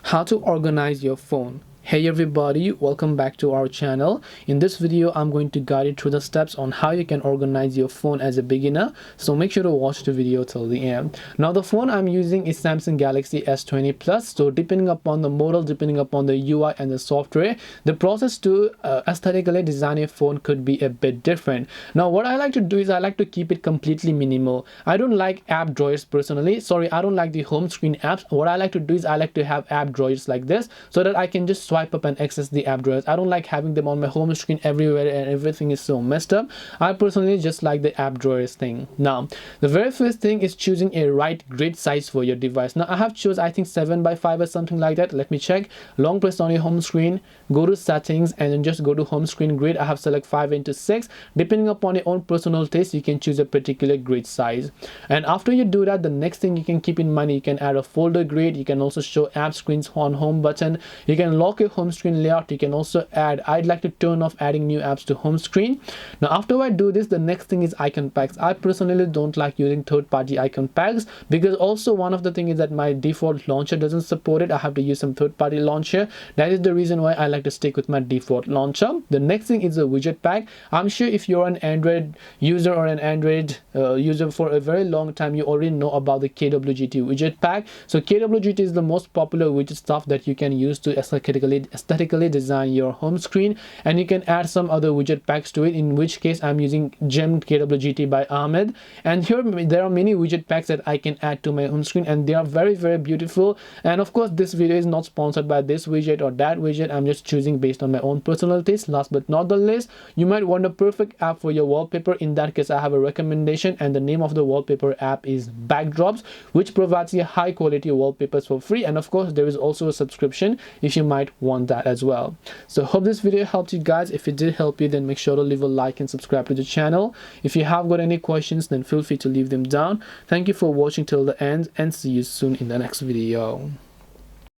How to organize your phone. Hey everybody, welcome back to our channel. In this video I'm going to guide you through the steps on how you can organize your phone as a beginner, so make sure to watch the video till the end. Now the phone I'm using is Samsung Galaxy S20 Plus, so depending upon the model, depending upon the UI and the software, the process to aesthetically design a phone could be a bit different. Now what I like to do is I like to keep it completely minimal. I don't like app drawers personally. I don't like the home screen apps. What I like to do is I like to have app drawers like this so that I can just swipe up and access the app drawers. I don't like having them on my home screen everywhere and everything is so messed up. I personally just like the app drawers thing. Now the very first thing is choosing a right grid size for your device. Now I have chose I think 7x5 or something like that. Let me check. Long press on your home screen, go to settings and then just go to home screen grid. I have select 5:6. Depending upon your own personal taste, you can choose a particular grid size. And after you do that, the next thing you can keep in mind, you can add a folder grid. You can also show app screens on home button. You can lock your home screen layout. You can also add, I'd like to turn off adding new apps to home screen. Now after I do this, the next thing is icon packs. I personally don't like using third-party icon packs because also one of the things is that my default launcher doesn't support it. I have to use some third-party launcher. That is the reason why I like to stick with my default launcher. The next thing is a widget pack. I'm sure if you're an Android user or an Android user for a very long time, you already know about the KWGT widget pack. So KWGT is the most popular widget stuff that you can use to aesthetically design your home screen, and you can add some other widget packs to it, in which case I'm using Gem KWGT by Ahmed. And here there are many widget packs that I can add to my home screen, and they are very beautiful. And of course this video is not sponsored by this widget or that widget. I'm just choosing based on my own personal taste. Last but not the least, you might want a perfect app for your wallpaper. In that case I have a recommendation, and the name of the wallpaper app is Backdrops, which provides you high quality wallpapers for free. And of course there is also a subscription if you might want that as well. So hope this video helped you guys. If it did help you, then make sure to leave a like and subscribe to the channel. If you have got any questions, then feel free to leave them down. Thank you for watching till the end, and see you soon in the next video.